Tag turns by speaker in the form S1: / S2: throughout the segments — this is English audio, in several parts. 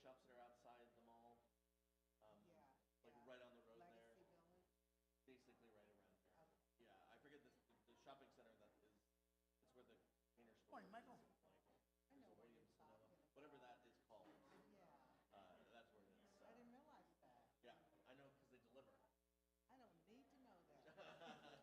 S1: shops that are outside the mall? Like right on the road
S2: Legacy
S1: there?
S2: Village?
S1: Basically right around there.
S2: Okay.
S1: Yeah, I forget the shopping center that is, it's where the painter store
S3: Morning, Michael.
S1: is. Like,
S2: I know
S1: there's a
S2: where you're
S1: Williams
S2: talking
S1: Sonoma,
S2: about.
S1: whatever that is called.
S2: Yeah,
S1: That's where it is.
S2: I didn't realize that.
S1: Yeah, I know because they deliver.
S2: I don't need to know that. Thanks, Al.
S1: Yeah.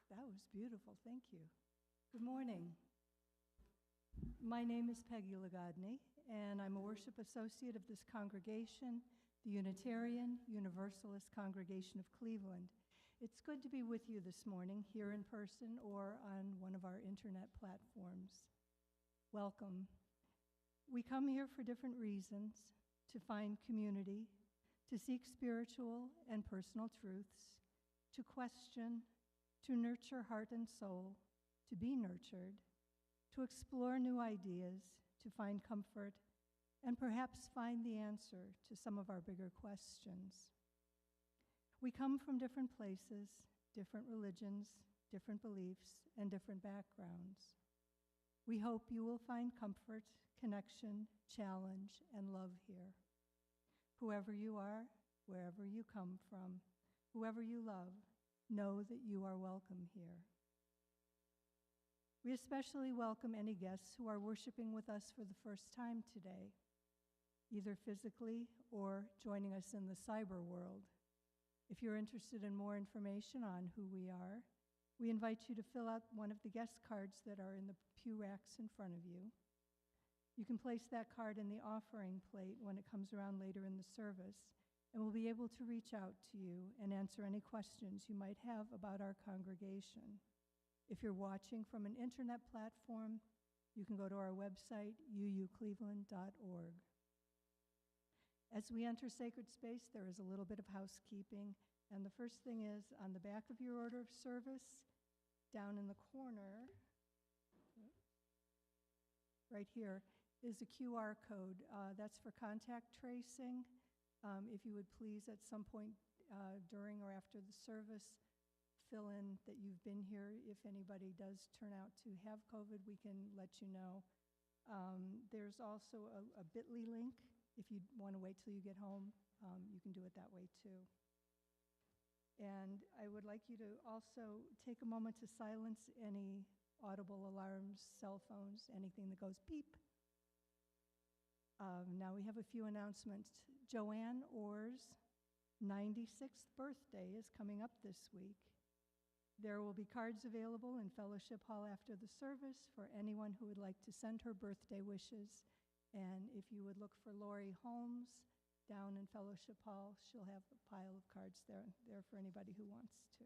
S4: That was beautiful, thank you. Good morning. My name is Peggy Lagodny, and I'm a worship associate of this congregation, the Unitarian Universalist Congregation of Cleveland. It's good to be with you this morning, here in person or on one of our internet platforms. Welcome. We come here for different reasons: to find community, to seek spiritual and personal truths, to question, to nurture heart and soul, to be nurtured, to explore new ideas, to find comfort, and perhaps find the answer to some of our bigger questions. We come from different places, different religions, different beliefs, and different backgrounds. We hope you will find comfort, connection, challenge, and love here. Whoever you are, wherever you come from, whoever you love, know that you are welcome here. We especially welcome any guests who are worshiping with us for the first time today, either physically or joining us in the cyber world. If you're interested in more information on who we are, we invite you to fill out one of the guest cards that are in the pew racks in front of you. You can place that card in the offering plate when it comes around later in the service, and we'll be able to reach out to you and answer any questions you might have about our congregation. If you're watching from an internet platform, you can go to our website, uucleveland.org. As we enter sacred space, there is a little bit of housekeeping. And the first thing is, on the back of your order of service, down in the corner, right here, is a QR code. That's for contact tracing. If you would please, at some point during or after the service, fill in that you've been here. If anybody does turn out to have COVID, we can let you know. There's also a bit.ly link. If you want to wait till you get home, you can do it that way too. And I would like you to also take a moment to silence any audible alarms, cell phones, anything that goes beep. Now we have a few announcements. Joanne Orr's 96th birthday is coming up this week. There will be cards available in Fellowship Hall after the service for anyone who would like to send her birthday wishes. And if you would look for Lori Holmes down in Fellowship Hall, she'll have a pile of cards there for anybody who wants to.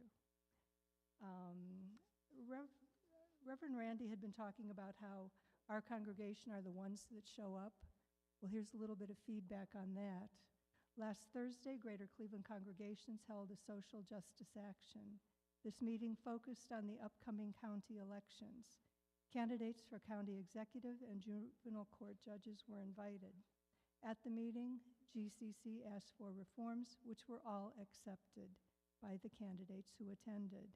S4: Reverend Randy had been talking about how our congregation are the ones that show up. Well, here's a little bit of feedback on that. Last Thursday, Greater Cleveland congregations held a social justice action. This meeting focused on the upcoming county elections. Candidates for county executive and juvenile court judges were invited. At the meeting, GCC asked for reforms, which were all accepted by the candidates who attended.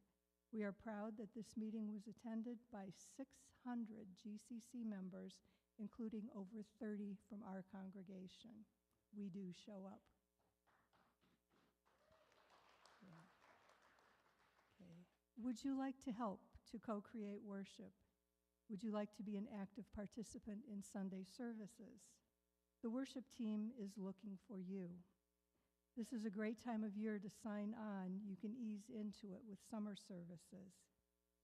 S4: We are proud that this meeting was attended by 600 GCC members, including over 30 from our congregation. We do show up. Yeah. Okay. Would you like to help to co-create worship? Would you like to be an active participant in Sunday services? The worship team is looking for you. This is a great time of year to sign on. You can ease into it with summer services.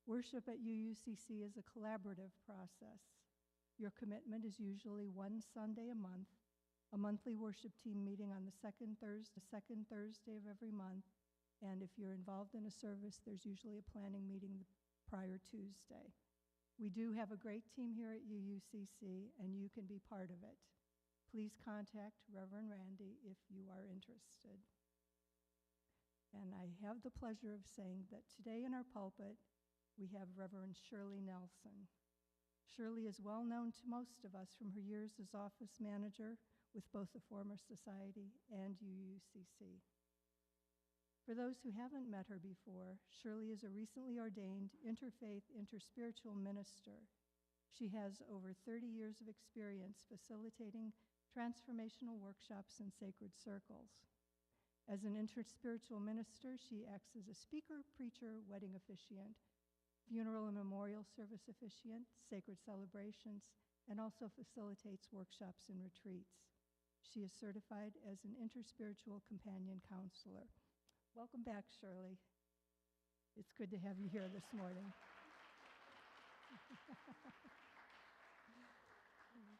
S4: Worship at UUCC is a collaborative process. Your commitment is usually one Sunday a month, a monthly worship team meeting on the second Thursday of every month, and if you're involved in a service, there's usually a planning meeting the prior Tuesday. We do have a great team here at UUCC, and you can be part of it. Please contact Reverend Randy if you are interested. And I have the pleasure of saying that today in our pulpit, we have Reverend Shirley Nelson. Shirley is well known to most of us from her years as office manager with both the former society and UUCC. For those who haven't met her before, Shirley is a recently ordained interfaith, interspiritual minister. She has over 30 years of experience facilitating transformational workshops and sacred circles. As an interspiritual minister, she acts as a speaker, preacher, wedding officiant, funeral and memorial service officiant, sacred celebrations, and also facilitates workshops and retreats. She is certified as an interspiritual companion counselor. Welcome back, Shirley. It's good to have you here this morning.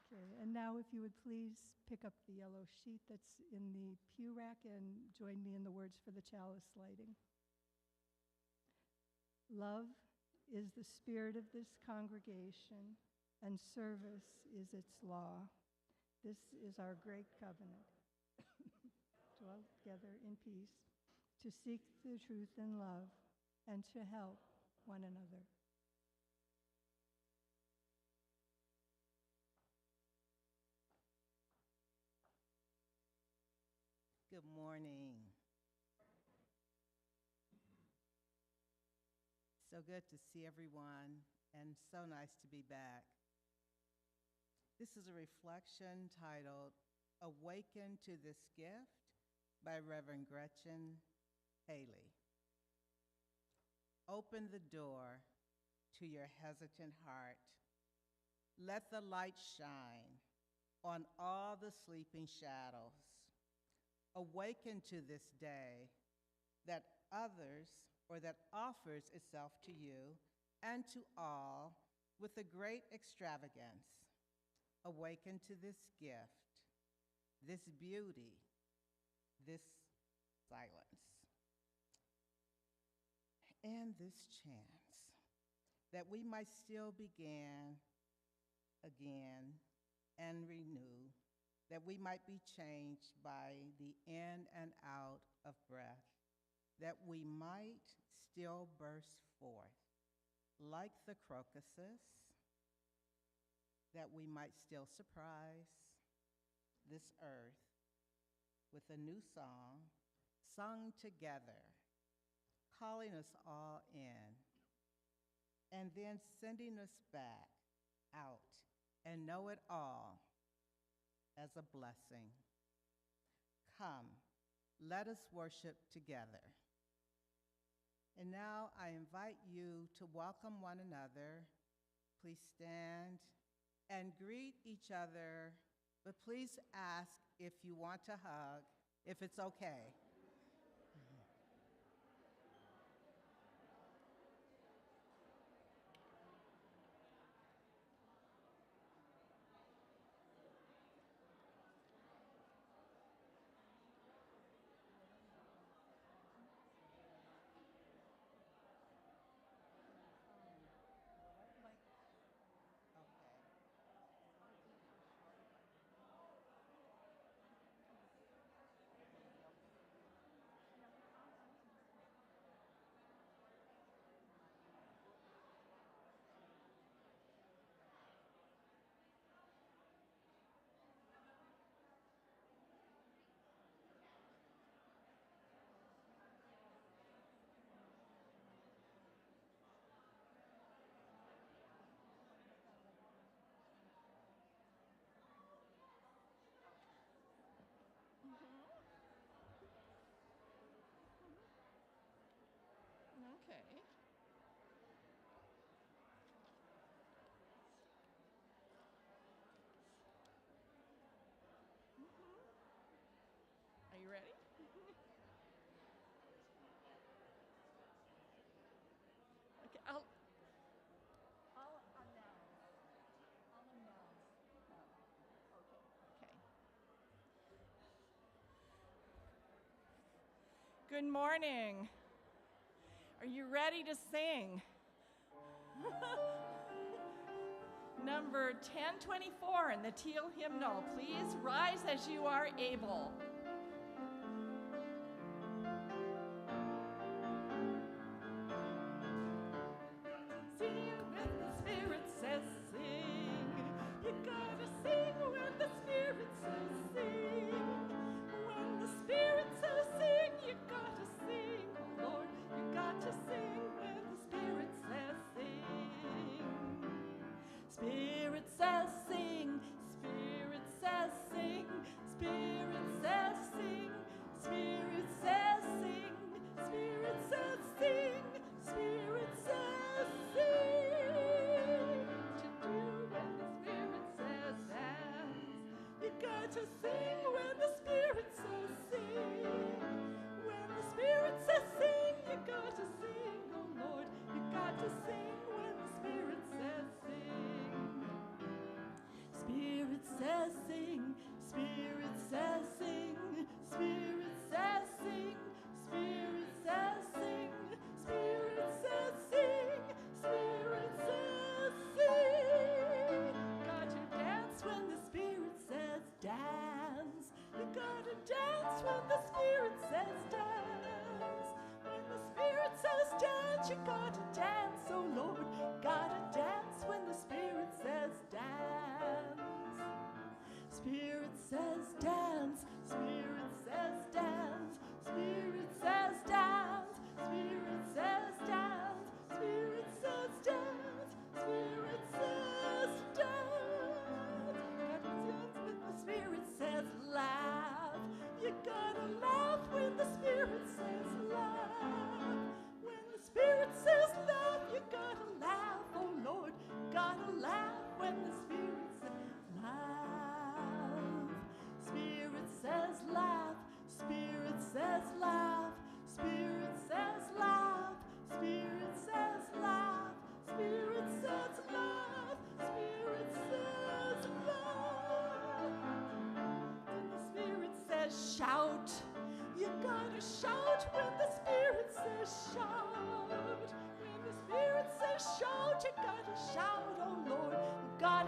S4: Okay, and now if you would please pick up the yellow sheet that's in the pew rack and join me in the words for the chalice lighting. Love is the spirit of this congregation, and service is its law. This is our great covenant. Dwell together in peace, to seek the truth in love, and to help one another.
S2: Good morning. So good to see everyone, and so nice to be back. This is a reflection titled Awaken to This Gift by Reverend Gretchen Haley. Open the door to your hesitant heart. Let the light shine on all the sleeping shadows. Awaken to this day that others, or that offers itself to you and to all with a great extravagance. Awaken to this gift, this beauty, this silence, and this chance that we might still begin again and renew, that we might be changed by the in and out of breath, that we might still burst forth like the crocuses, that we might still surprise this earth with a new song sung together, calling us all in, and then sending us back out and know it all as a blessing. Come, let us worship together. And now I invite you to welcome one another. Please stand and greet each other, but please ask if you want to hug, if it's okay.
S3: Okay. Are you ready? Okay, I'll announce. Okay. Good morning. Are you ready to sing? Number 1024 in the teal hymnal. Please rise as you are able. Sing when the Spirit says sing. You gotta sing when the Spirit says sing. When the Spirit says sing, you gotta sing. Oh Lord, you got to sing when the Spirit says sing. Spirit says sing. Spirit says sing. Spirit says sing. Spirit says sing. Spirit says sing. Spirit says sing. To do when the Spirit says dance. You got to sing when the Spirit says sing. When the Spirit says sing, you got to sing. Oh Lord, you got to sing when the Spirit says sing. Spirit says sing. Spirit says sing. Spirit says sing. Spirit says sing. Spirit says sing. Spirit says sing. Got to dance when the Spirit says dance. You gotta dance when the Spirit says dance. When the Spirit says dance, you gotta dance. Oh Lord, gotta dance when the Spirit says dance. Spirit says dance. Spirit says dance. Spirit says dance. Spirit says dance. Spirit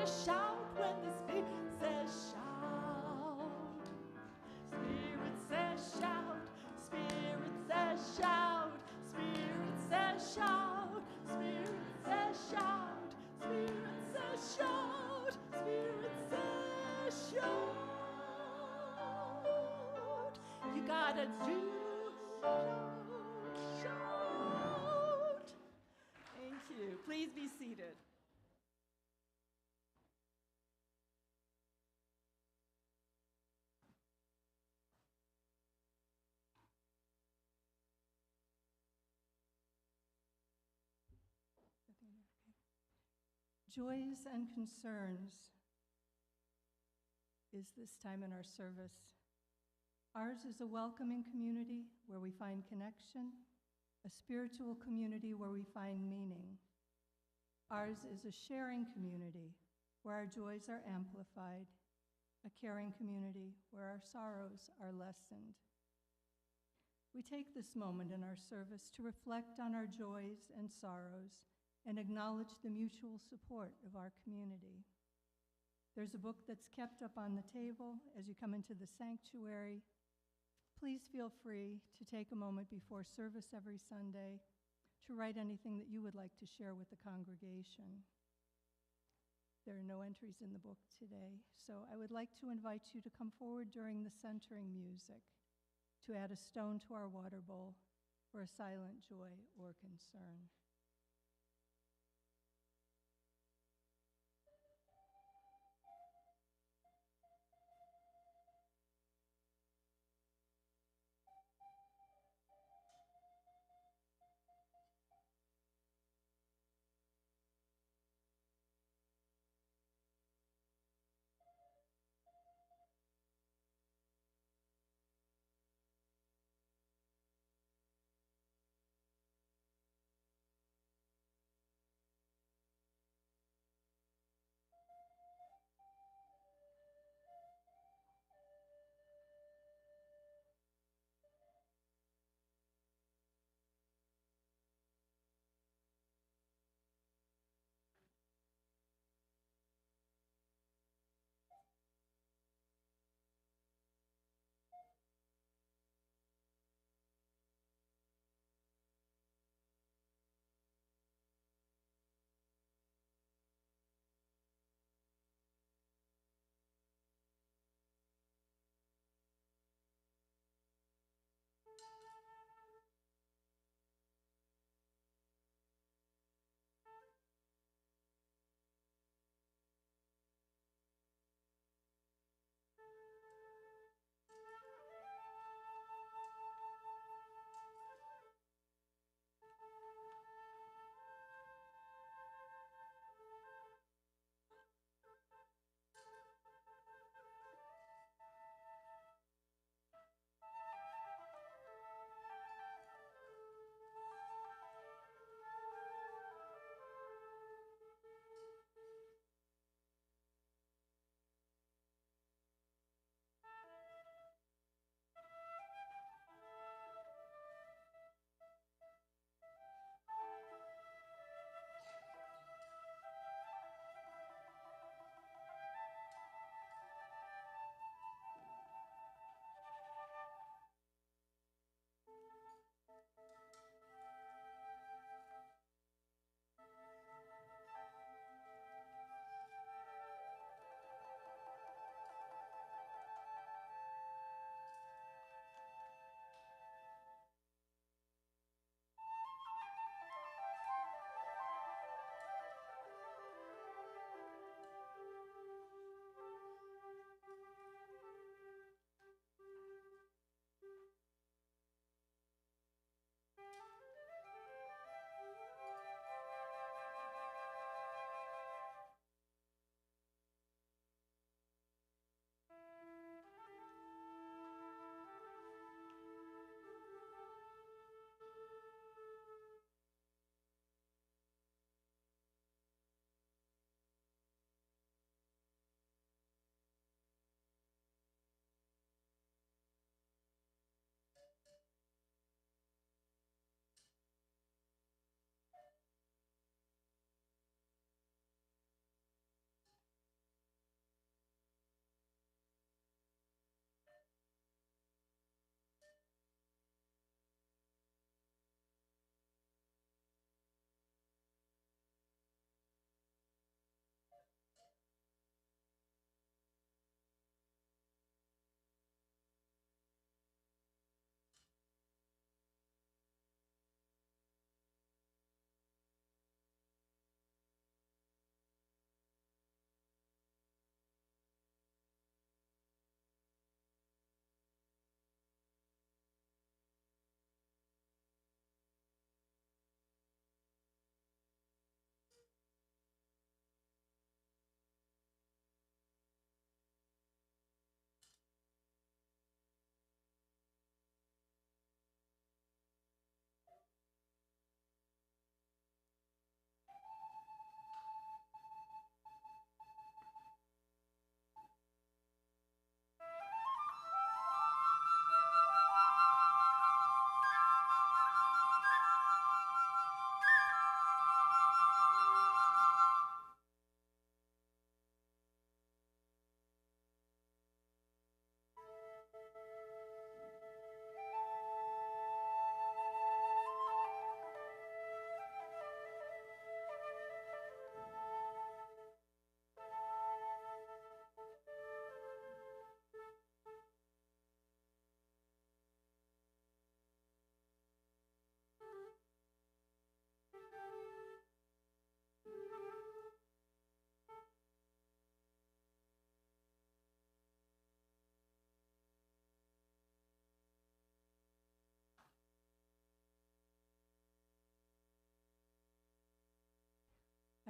S3: gotta shout when the Spirit says shout. Spirit says shout. Spirit says shout. Spirit says shout. Spirit says shout. Spirit says shout. Spirit says shout. You gotta do shout. Thank you. Please be seated.
S4: Joys and concerns is this time in our service. Ours is a welcoming community where we find connection, a spiritual community where we find meaning. Ours is a sharing community where our joys are amplified, a caring community where our sorrows are lessened. We take this moment in our service to reflect on our joys and sorrows and acknowledge the mutual support of our community. There's a book that's kept up on the table as you come into the sanctuary. Please feel free to take a moment before service every Sunday to write anything that you would like to share with the congregation. There are no entries in the book today, so I would like to invite you to come forward during the centering music to add a stone to our water bowl for a silent joy or concern.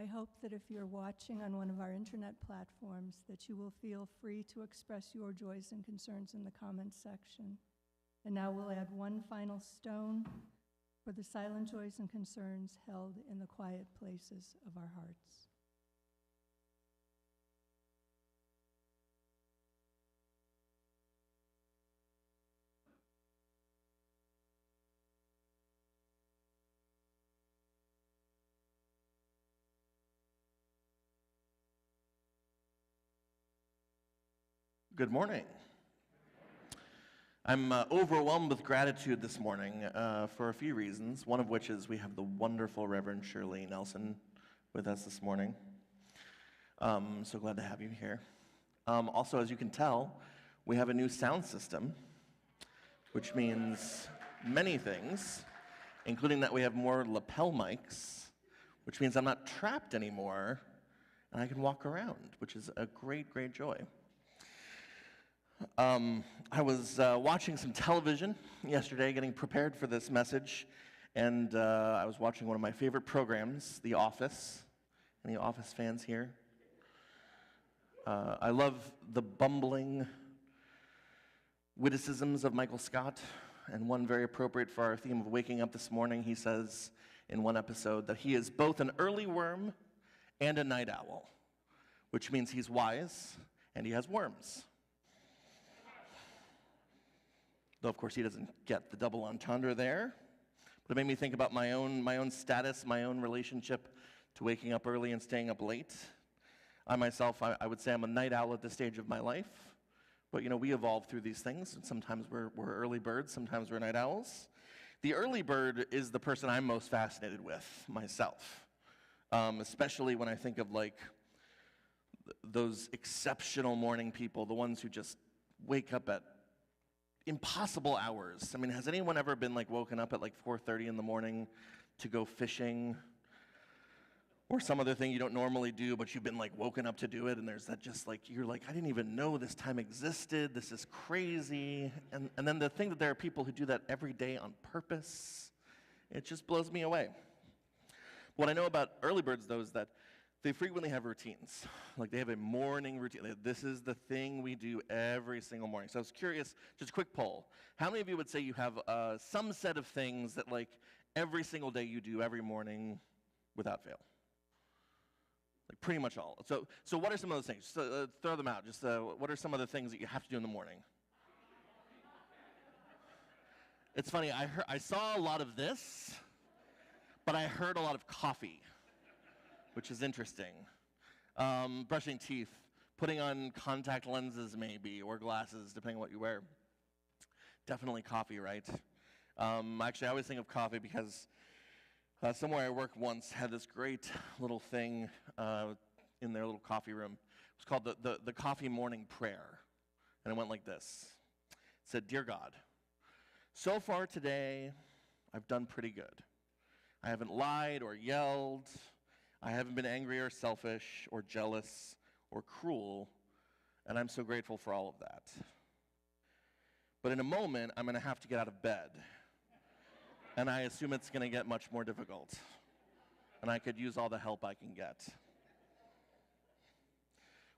S4: I hope that if you're watching on one of our internet platforms, that you will feel free to express your joys and concerns in the comments section. And now we'll add one final stone for the silent joys and concerns held in the quiet places of our hearts.
S1: Good morning. I'm overwhelmed with gratitude this morning for a few reasons, one of which is we have the wonderful Reverend Shirley Nelson with us this morning. So glad to have you here. Also, as you can tell, we have a new sound system, which means many things, including that we have more lapel mics, which means I'm not trapped anymore, and I can walk around, which is a great, great joy. I was watching some television yesterday, getting prepared for this message, and I was watching one of my favorite programs, The Office. Any Office fans here? I love the bumbling witticisms of Michael Scott, and one very appropriate for our theme of waking up this morning. He says in one episode that he is both an early worm and a night owl, which means he's wise and he has worms. Though, of course, he doesn't get the double entendre there. But it made me think about my own status, my own relationship to waking up early and staying up late. I myself, I would say I'm a night owl at this stage of my life. But, we evolve through these things. And sometimes we're early birds, sometimes we're night owls. The early bird is the person I'm most fascinated with, myself. Especially when I think of, those exceptional morning people, the ones who just wake up at impossible hours. I mean, has anyone ever been woken up at 4:30 in the morning to go fishing or some other thing you don't normally do, but you've been woken up to do it, and there's that just you're I didn't even know this time existed, this is crazy. And then the thing that there are people who do that every day on purpose, it just blows me away. What I know about early birds, though, is that they frequently have routines. They have a morning routine. This is the thing we do every single morning. So I was curious, just a quick poll. How many of you would say you have some set of things that every single day you do every morning without fail? Pretty much all. So what are some of those things? Just, throw them out. Just what are some of the things that you have to do in the morning? It's funny, I saw a lot of this, but I heard a lot of coffee, which is interesting. Brushing teeth, putting on contact lenses maybe, or glasses, depending on what you wear. Definitely coffee, right? Actually, I always think of coffee because somewhere I worked once had this great little thing in their little coffee room. It was called the coffee morning prayer. And it went like this. It said, "Dear God, so far today, I've done pretty good. I haven't lied or yelled. I haven't been angry or selfish or jealous or cruel, and I'm so grateful for all of that. But in a moment, I'm going to have to get out of bed, and I assume it's going to get much more difficult, and I could use all the help I can get."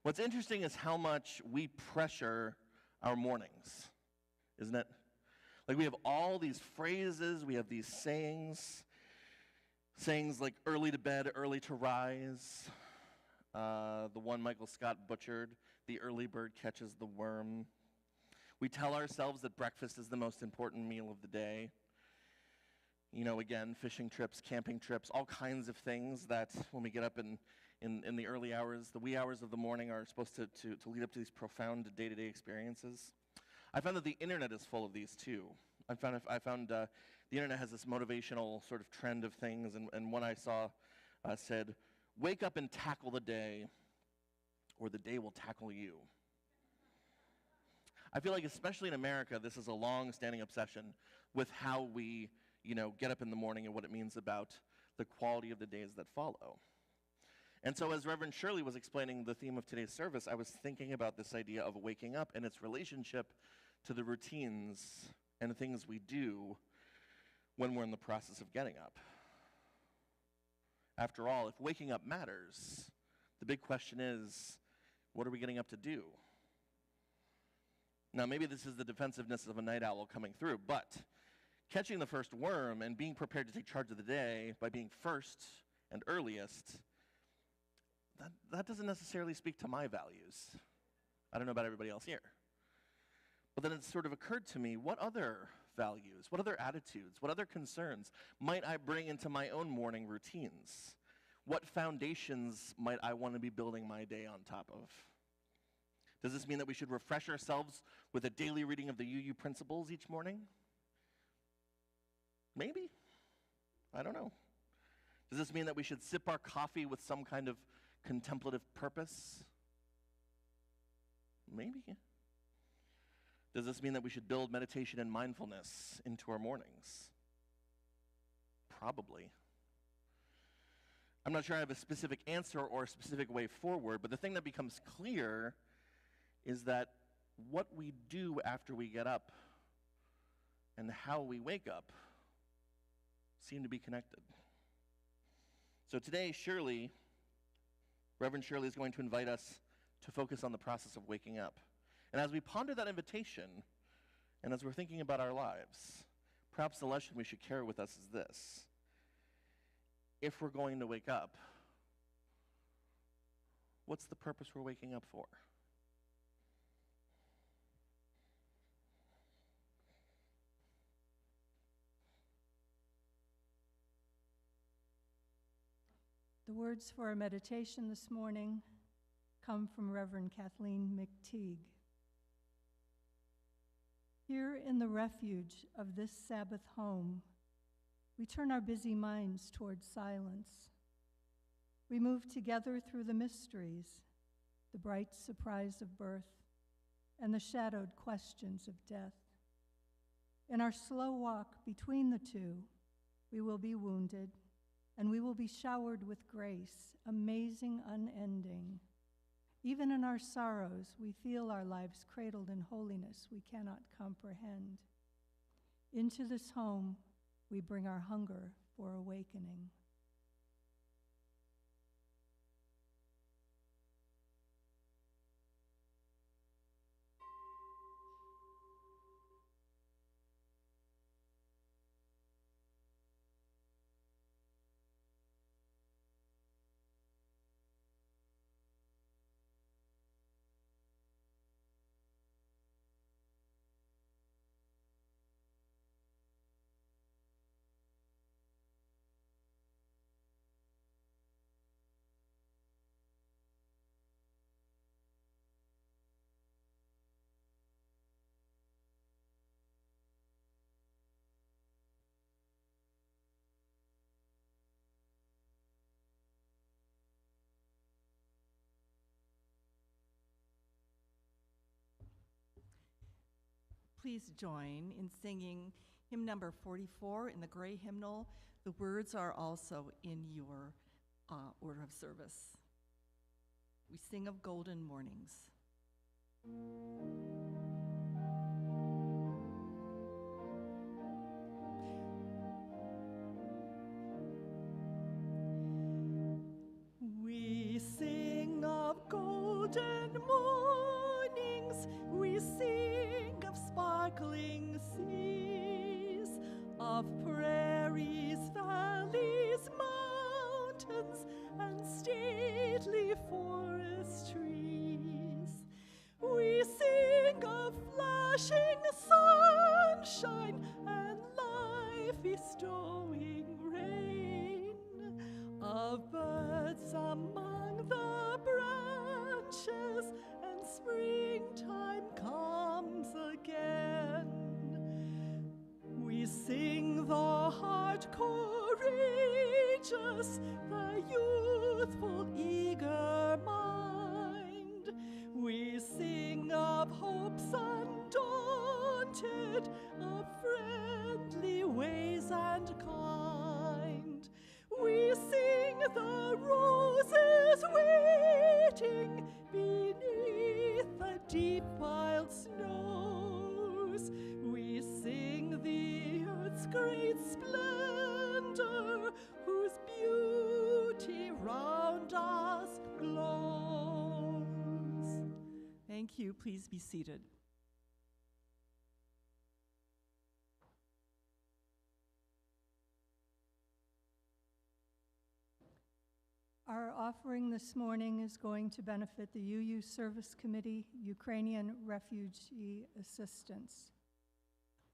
S1: What's interesting is how much we pressure our mornings, isn't it? We have all these phrases, we have these sayings like early to bed, early to rise. The one Michael Scott butchered, the early bird catches the worm. We tell ourselves that breakfast is the most important meal of the day. Again, fishing trips, camping trips, all kinds of things that when we get up in the early hours, the wee hours of the morning are supposed to lead up to these profound day-to-day experiences. I found that the internet is full of these too. I found the internet has this motivational sort of trend of things, and one I saw said, "Wake up and tackle the day, or the day will tackle you." I feel especially in America, this is a long-standing obsession with how we, get up in the morning and what it means about the quality of the days that follow. And so as Reverend Shirley was explaining the theme of today's service, I was thinking about this idea of waking up and its relationship to the routines and things we do when we're in the process of getting up. After all, if waking up matters, the big question is, what are we getting up to do? Now, maybe this is the defensiveness of a night owl coming through, but catching the first worm and being prepared to take charge of the day by being first and earliest, that doesn't necessarily speak to my values. I don't know about everybody else here. But then it sort of occurred to me, what other values, what other attitudes, what other concerns might I bring into my own morning routines? What foundations might I want to be building my day on top of? Does this mean that we should refresh ourselves with a daily reading of the UU principles each morning? Maybe. I don't know. Does this mean that we should sip our coffee with some kind of contemplative purpose? Maybe. Does this mean that we should build meditation and mindfulness into our mornings? Probably. I'm not sure I have a specific answer or a specific way forward, but the thing that becomes clear is that what we do after we get up and how we wake up seem to be connected. So today, Reverend Shirley is going to invite us to focus on the process of waking up. And as we ponder that invitation, and as we're thinking about our lives, perhaps the lesson we should carry with us is this. If we're going to wake up, what's the purpose we're waking up for?
S4: The words for our meditation this morning come from Reverend Kathleen McTeague. Here in the refuge of this Sabbath home, we turn our busy minds towards silence. We move together through the mysteries, the bright surprise of birth, and the shadowed questions of death. In our slow walk between the two, we will be wounded, and we will be showered with grace, amazing, unending. Even in our sorrows, we feel our lives cradled in holiness we cannot comprehend. Into this home, we bring our hunger for awakening.
S5: Please join in singing hymn number 44 in the gray hymnal. The words are also in your order of service. We sing of golden mornings. We sing of golden mornings, we sing of sparkling seas, of prairies, valleys, mountains, and stately forest trees. We sing of flashing sunshine and life-bestowing rain, of birds among the branches, and springtime comes again. We sing the heart courageous, the youthful eager mind. We sing of hopes undaunted, Thank you. Please be seated.
S4: Our offering this morning is going to benefit the UU Service Committee, Ukrainian Refugee Assistance.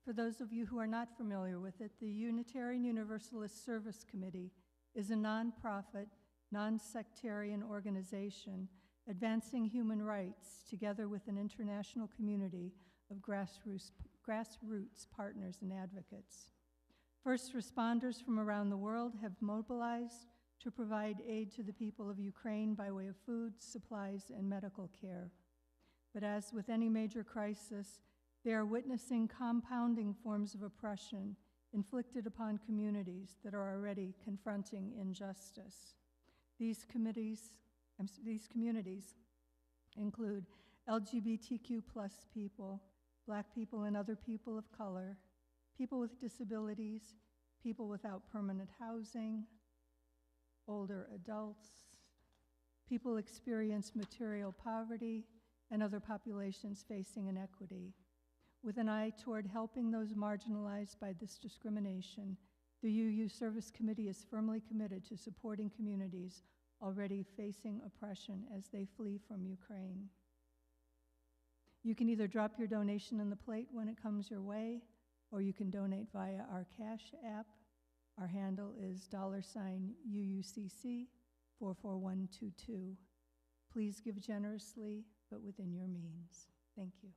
S4: For those of you who are not familiar with it, the Unitarian Universalist Service Committee is a nonprofit, non-sectarian organization advancing human rights together with an international community of grassroots partners and advocates. First responders from around the world have mobilized to provide aid to the people of Ukraine by way of food, supplies, and medical care. But as with any major crisis, they are witnessing compounding forms of oppression inflicted upon communities that are already confronting injustice. These communities include LGBTQ+ people, Black people and other people of color, people with disabilities, people without permanent housing, older adults, people experience material poverty, and other populations facing inequity. With an eye toward helping those marginalized by this discrimination, the UU Service Committee is firmly committed to supporting communities already facing oppression as they flee from Ukraine. You can either drop your donation in the plate when it comes your way, or you can donate via our Cash app. Our handle is $UUCC 44122. Please give generously, but within your means. Thank you.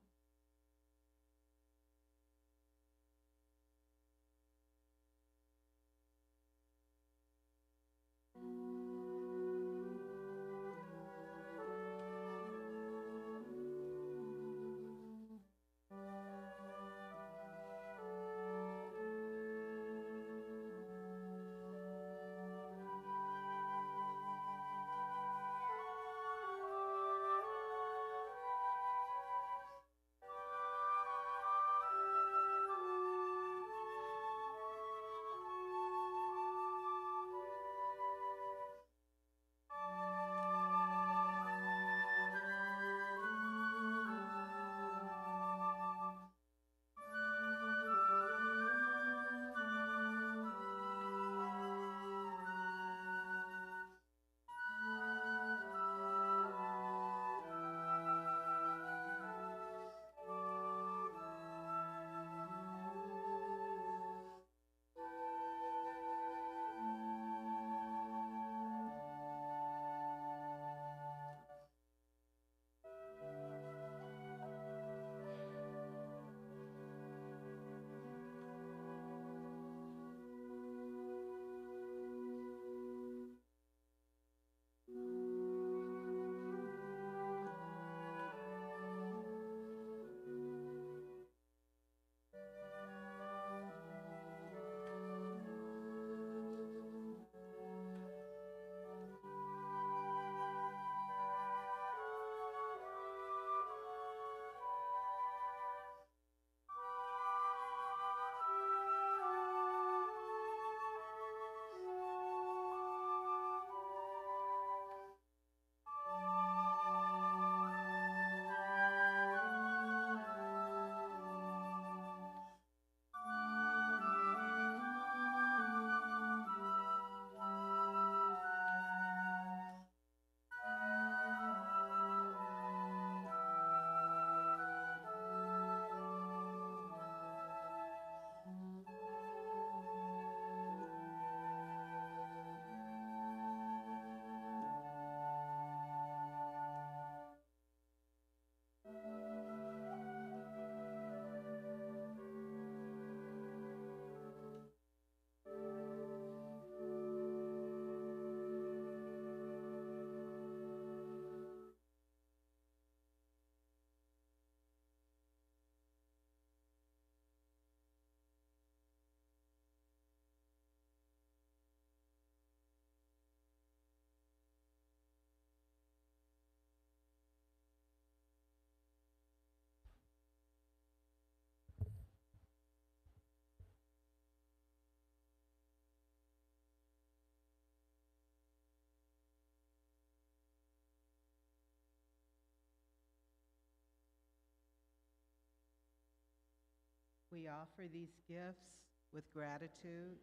S2: We offer these gifts with gratitude,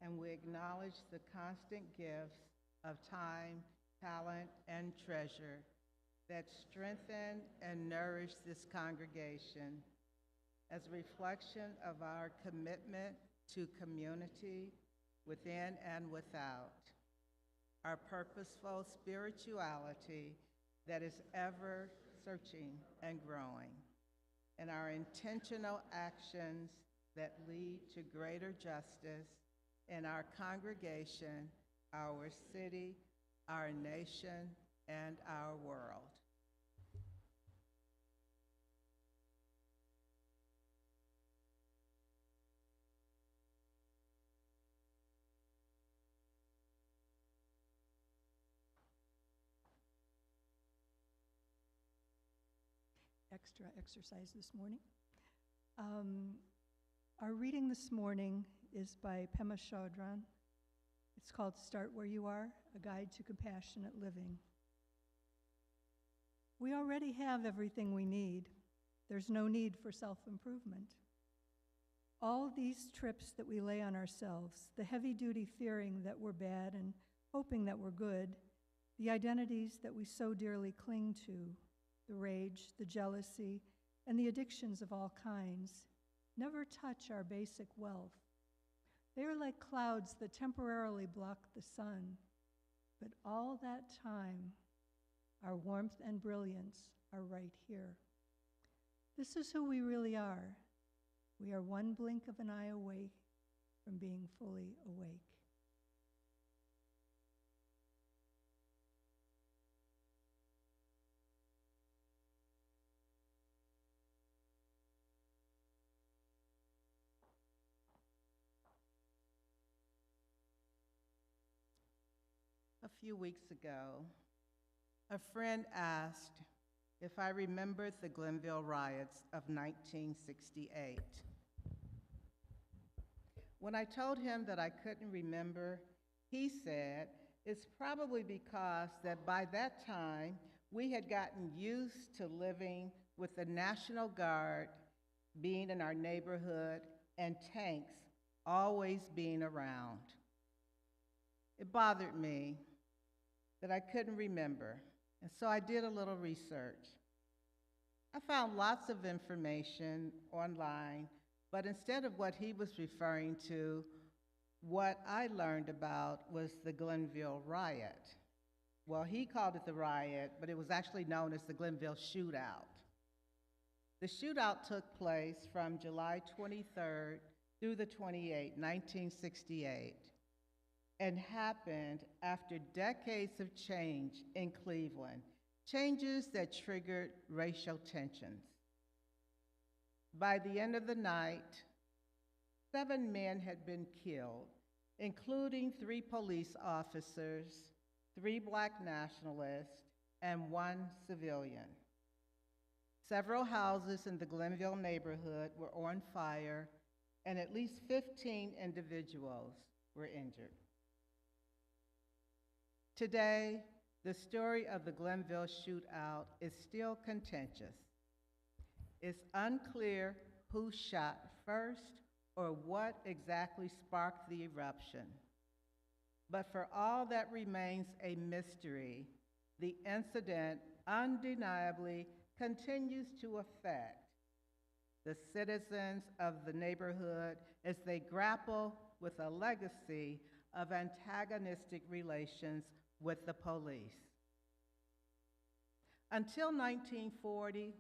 S2: and we acknowledge the constant gifts of time, talent, and treasure that strengthen and nourish this congregation as a reflection of our commitment to community within and without, our purposeful spirituality that is ever searching and growing, and our intentional actions that lead to greater justice in our congregation, our city, our nation, and our world.
S4: Extra exercise this morning. Our reading this morning is by Pema Chodron. It's called Start Where You Are, A Guide to Compassionate Living. We already have everything we need. There's no need for self-improvement. All these trips that we lay on ourselves, the heavy-duty fearing that we're bad and hoping that we're good, the identities that we so dearly cling to, the rage, the jealousy, and the addictions of all kinds, never touch our basic wealth. They are like clouds that temporarily block the sun, but all that time, our warmth and brilliance are right here. This is who we really are. We are one blink of an eye away from being fully awake.
S2: A few weeks ago, a friend asked if I remembered the Glenville riots of 1968. When I told him that I couldn't remember, he said it's probably because that by that time we had gotten used to living with the National Guard being in our neighborhood and tanks always being around. It bothered me that I couldn't remember, and so I did a little research. I found lots of information online, but instead of what he was referring to, what I learned about was the Glenville riot. Well, he called it the riot, but it was actually known as the Glenville shootout. The shootout took place from July 23rd through the 28th, 1968. And happened after decades of change in Cleveland, changes that triggered racial tensions. By the end of the night, 7 men had been killed, including 3 police officers, 3 Black nationalists, and 1 civilian. Several houses in the Glenville neighborhood were on fire, and at least 15 individuals were injured. Today, the story of the Glenville shootout is still contentious. It's unclear who shot first or what exactly sparked the eruption. But for all that remains a mystery, the incident undeniably continues to affect the citizens of the neighborhood as they grapple with a legacy of antagonistic relations with the police. Until 1940,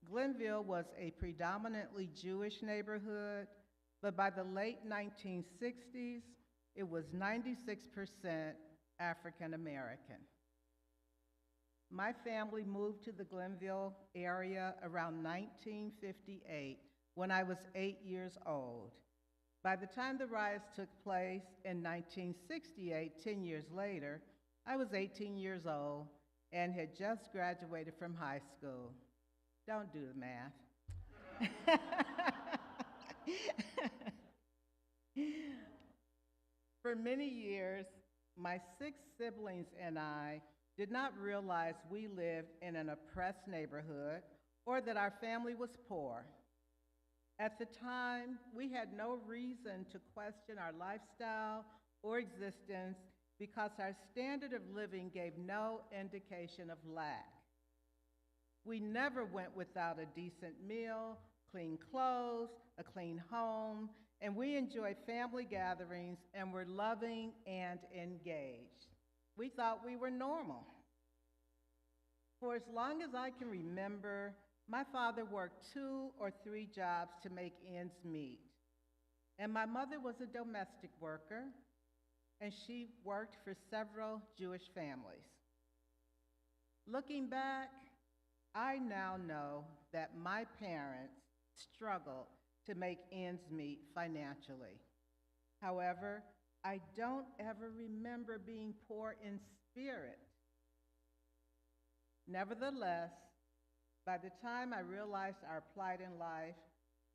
S2: Glenville was a predominantly Jewish neighborhood, but by the late 1960s, it was 96% African American. My family moved to the Glenville area around 1958 when I was 8 years old. By the time the riots took place in 1968, 10 years later, I was 18 years old and had just graduated from high school. Don't do the math. For many years, my 6 siblings and I did not realize we lived in an oppressed neighborhood or that our family was poor. At the time, we had no reason to question our lifestyle or existence because our standard of living gave no indication of lack. We never went without a decent meal, clean clothes, a clean home, and we enjoyed family gatherings and were loving and engaged. We thought we were normal. For as long as I can remember, my father worked 2 or 3 jobs to make ends meet. And my mother was a domestic worker, and she worked for several Jewish families. Looking back, I now know that my parents struggled to make ends meet financially. However, I don't ever remember being poor in spirit. Nevertheless, by the time I realized our plight in life,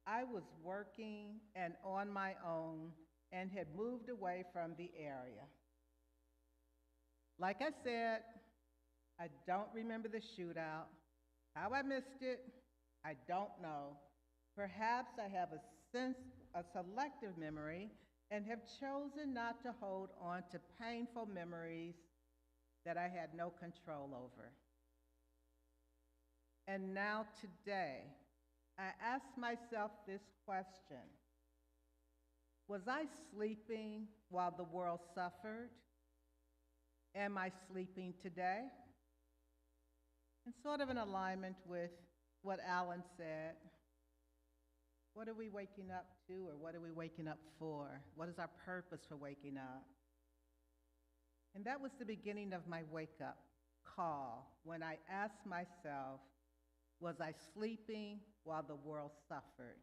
S2: I was working and on my own and had moved away from the area. Like I said, I don't remember the shootout. How I missed it, I don't know. Perhaps I have a selective memory and have chosen not to hold on to painful memories that I had no control over. And now today, I ask myself this question: was I sleeping while the world suffered? Am I sleeping today? And sort of in alignment with what Alan said, what are we waking up to, or what are we waking up for? What is our purpose for waking up? And that was the beginning of my wake-up call when I asked myself, was I sleeping while the world suffered?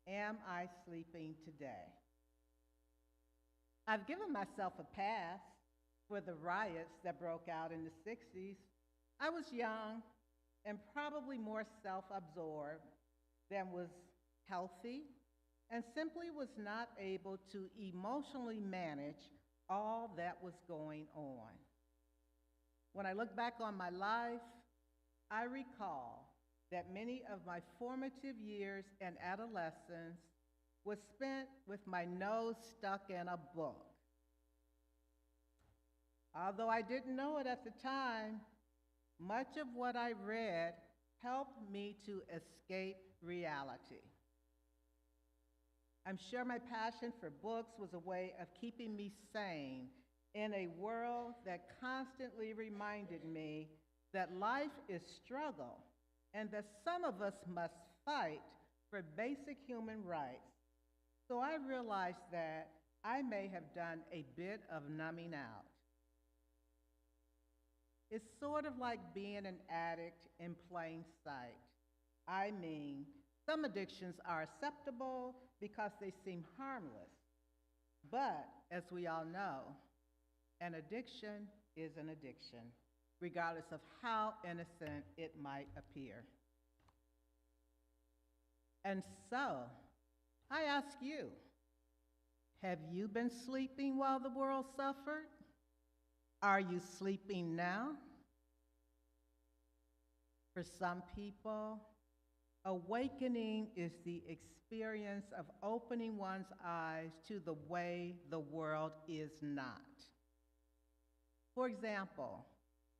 S2: Am I sleeping today? I've given myself a pass for the riots that broke out in the 60s. I was young and probably more self-absorbed than was healthy, and simply was not able to emotionally manage all that was going on. When I look back on my life, I recall that many of my formative years and adolescence was spent with my nose stuck in a book. Although I didn't know it at the time, much of what I read helped me to escape reality. I'm sure my passion for books was a way of keeping me sane in a world that constantly reminded me that life is struggle and that some of us must fight for basic human rights. So I realized that I may have done a bit of numbing out. It's sort of like being an addict in plain sight. I mean, some addictions are acceptable because they seem harmless. But as we all know, an addiction is an addiction, regardless of how innocent it might appear. And so, I ask you, have you been sleeping while the world suffered? Are you sleeping now? For some people, awakening is the experience of opening one's eyes to the way the world is not. For example,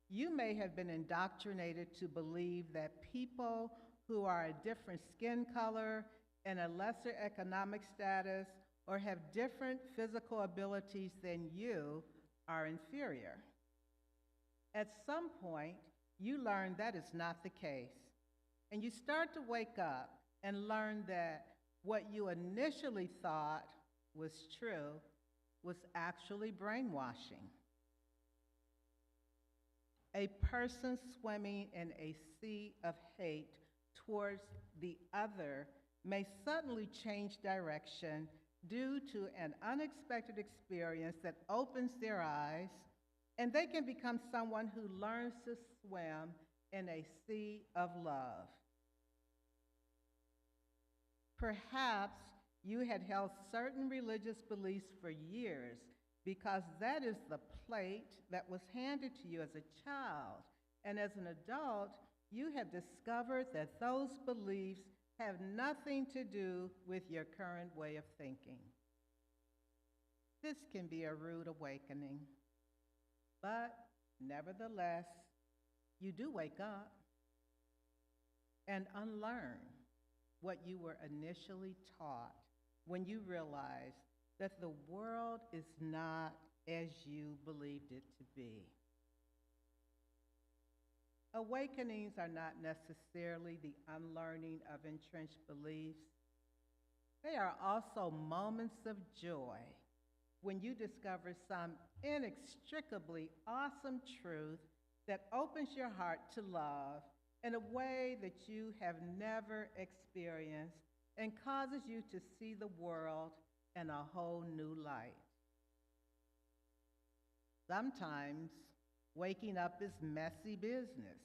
S2: you may have been indoctrinated to believe that people who are a different skin color and a lesser economic status or have different physical abilities than you are inferior. At some point, you learn that is not the case, and you start to wake up and learn that what you initially thought was true was actually brainwashing. A person swimming in a sea of hate towards the other may suddenly change direction due to an unexpected experience that opens their eyes, and they can become someone who learns to swim in a sea of love. Perhaps you had held certain religious beliefs for years because that is the plate that was handed to you as a child. And as an adult, you have discovered that those beliefs have nothing to do with your current way of thinking. This can be a rude awakening, but nevertheless, you do wake up and unlearn what you were initially taught when you realized that the world is not as you believed it to be. Awakenings are not necessarily the unlearning of entrenched beliefs. They are also moments of joy when you discover some inextricably awesome truth that opens your heart to love in a way that you have never experienced and causes you to see the world in a whole new light. Sometimes waking up is messy business.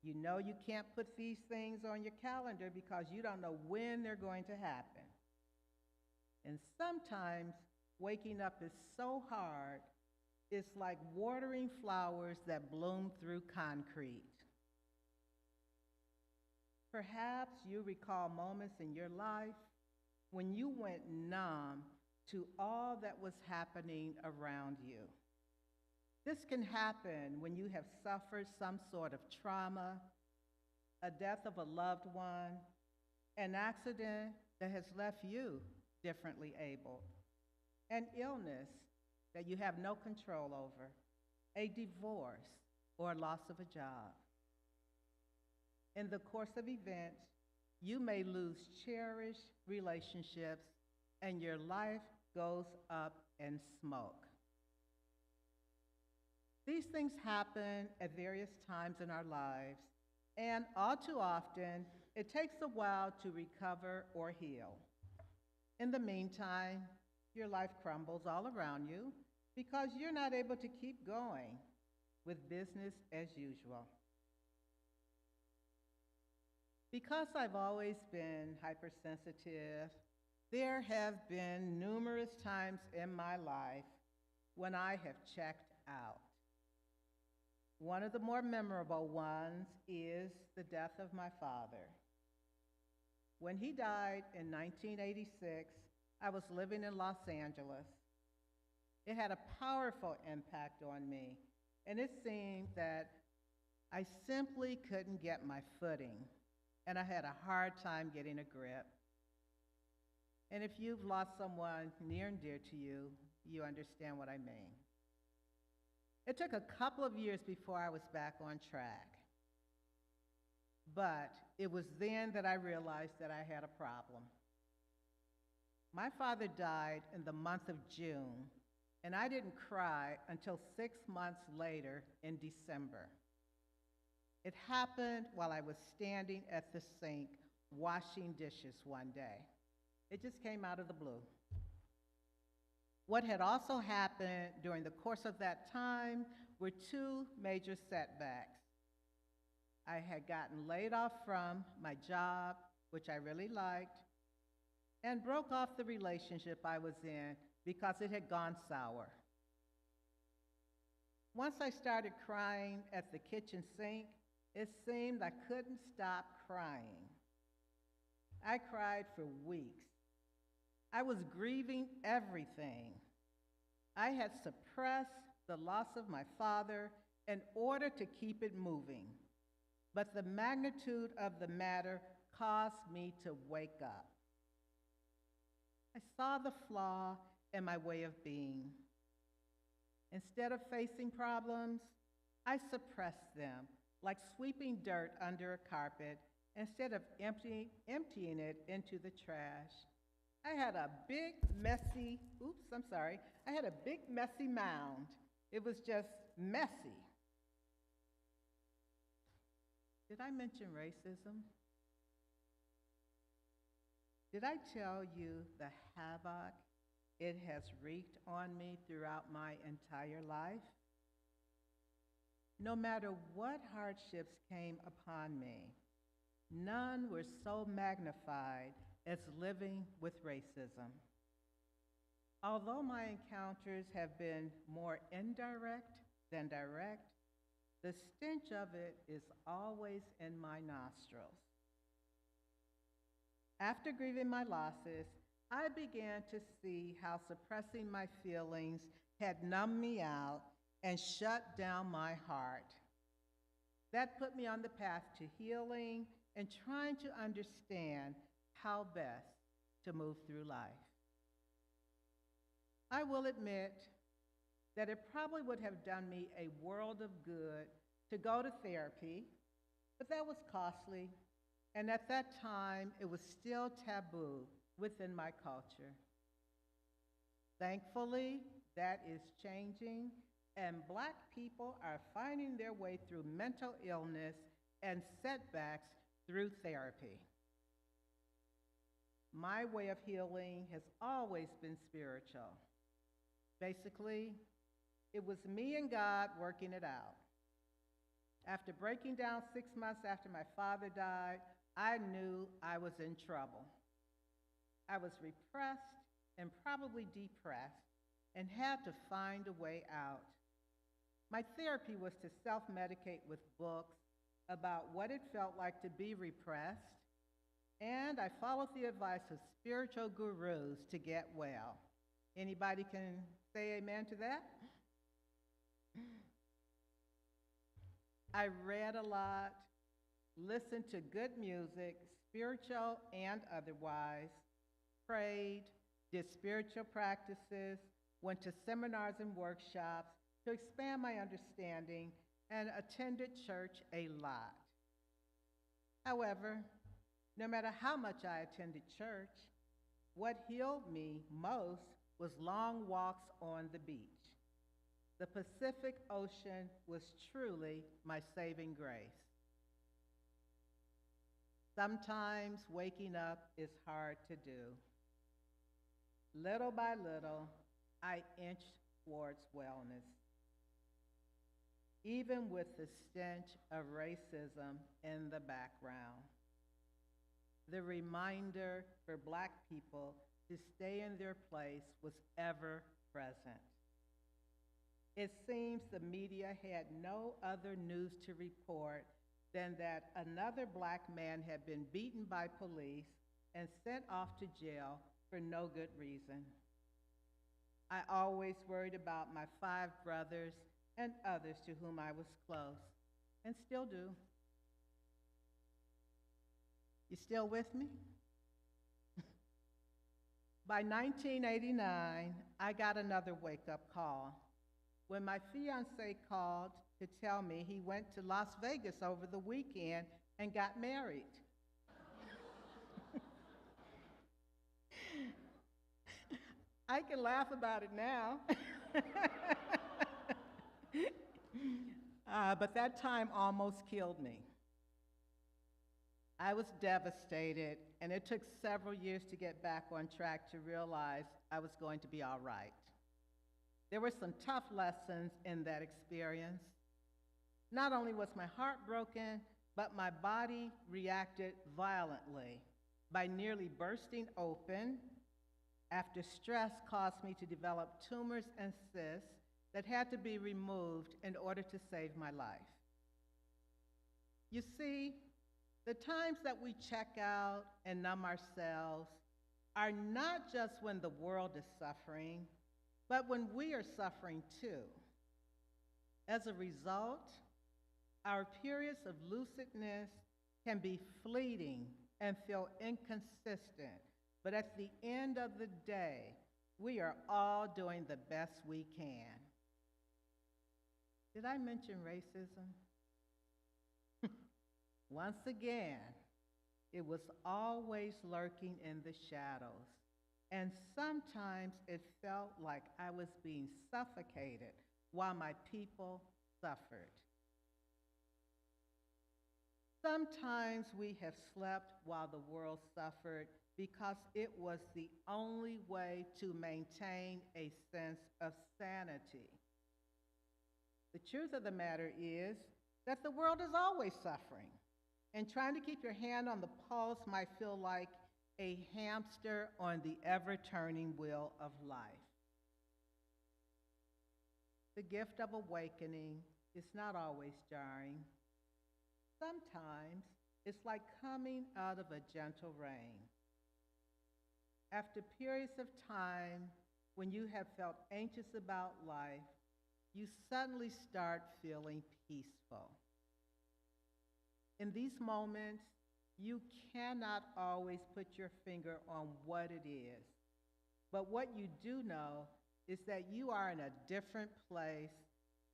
S2: You know you can't put these things on your calendar because you don't know when they're going to happen. And sometimes waking up is so hard, it's like watering flowers that bloom through concrete. Perhaps you recall moments in your life when you went numb to all that was happening around you. This can happen when you have suffered some sort of trauma, a death of a loved one, an accident that has left you differently abled, an illness that you have no control over, a divorce, or loss of a job. In the course of events, you may lose cherished relationships and your life goes up in smoke. These things happen at various times in our lives, and all too often, it takes a while to recover or heal. In the meantime, your life crumbles all around you because you're not able to keep going with business as usual. Because I've always been hypersensitive, there have been numerous times in my life when I have checked out. One of the more memorable ones is the death of my father. When he died in 1986, I was living in Los Angeles. It had a powerful impact on me, and it seemed that I simply couldn't get my footing, and I had a hard time getting a grip. And if you've lost someone near and dear to you, you understand what I mean. It took a couple of years before I was back on track. But it was then that I realized that I had a problem. My father died in the month of June, and I didn't cry until 6 months later in December. It happened while I was standing at the sink washing dishes one day. It just came out of the blue. What had also happened during the course of that time were two major setbacks. I had gotten laid off from my job, which I really liked, and broke off the relationship I was in because it had gone sour. Once I started crying at the kitchen sink, it seemed I couldn't stop crying. I cried for weeks. I was grieving everything. I had suppressed the loss of my father in order to keep it moving, but the magnitude of the matter caused me to wake up. I saw the flaw in my way of being. Instead of facing problems, I suppressed them, like sweeping dirt under a carpet instead of emptying it into the trash. I had a big, messy mound. It was just messy. Did I mention racism? Did I tell you the havoc it has wreaked on me throughout my entire life? No matter what hardships came upon me, none were so magnified as living with racism. Although my encounters have been more indirect than direct, the stench of it is always in my nostrils. After grieving my losses, I began to see how suppressing my feelings had numbed me out and shut down my heart. That put me on the path to healing and trying to understand how best to move through life. I will admit that it probably would have done me a world of good to go to therapy, but that was costly, and at that time, it was still taboo within my culture. Thankfully, that is changing, and Black people are finding their way through mental illness and setbacks through therapy. My way of healing has always been spiritual. Basically, it was me and God working it out. After breaking down 6 months after my father died, I knew I was in trouble. I was repressed and probably depressed and had to find a way out. My therapy was to self-medicate with books about what it felt like to be repressed, and I followed the advice of spiritual gurus to get well. Anybody can say amen to that? I read a lot, listened to good music, spiritual and otherwise, prayed, did spiritual practices, went to seminars and workshops to expand my understanding, and attended church a lot. However, no matter how much I attended church, what healed me most was long walks on the beach. The Pacific Ocean was truly my saving grace. Sometimes waking up is hard to do. Little by little, I inched towards wellness, even with the stench of racism in the background. The reminder for Black people to stay in their place was ever present. It seems the media had no other news to report than that another Black man had been beaten by police and sent off to jail for no good reason. I always worried about my 5 brothers and others to whom I was close, and still do. You still with me? By 1989, I got another wake-up call when my fiancé called to tell me he went to Las Vegas over the weekend and got married. I can laugh about it now. But that time almost killed me. I was devastated, and it took several years to get back on track to realize I was going to be all right. There were some tough lessons in that experience. Not only was my heart broken, but my body reacted violently by nearly bursting open after stress caused me to develop tumors and cysts that had to be removed in order to save my life. You see, the times that we check out and numb ourselves are not just when the world is suffering, but when we are suffering too. As a result, our periods of lucidness can be fleeting and feel inconsistent, but at the end of the day, we are all doing the best we can. Did I mention racism? Once again, it was always lurking in the shadows, and sometimes it felt like I was being suffocated while my people suffered. Sometimes we have slept while the world suffered because it was the only way to maintain a sense of sanity. The truth of the matter is that the world is always suffering, and trying to keep your hand on the pulse might feel like a hamster on the ever-turning wheel of life. The gift of awakening is not always jarring. Sometimes it's like coming out of a gentle rain. After periods of time when you have felt anxious about life, you suddenly start feeling peaceful. In these moments, you cannot always put your finger on what it is, but what you do know is that you are in a different place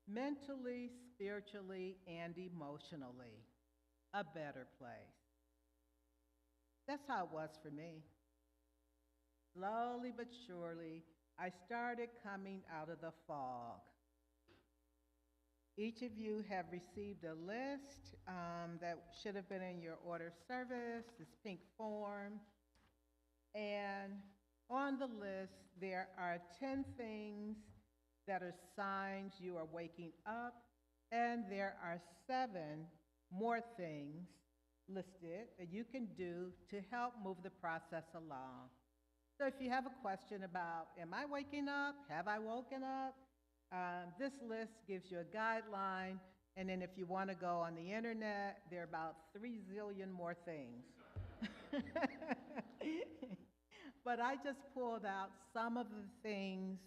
S2: mentally, spiritually, and emotionally, a better place. That's how it was for me. Slowly but surely, I started coming out of the fog. Each of you have received a list that should have been in your order of service, this pink form. And on the list, there are 10 things that are signs you are waking up, and there are 7 more things listed that you can do to help move the process along. So if you have a question about, am I waking up? Have I woken up? This list gives you a guideline, and then if you want to go on the internet, there are about 3 zillion more things. But I just pulled out some of the things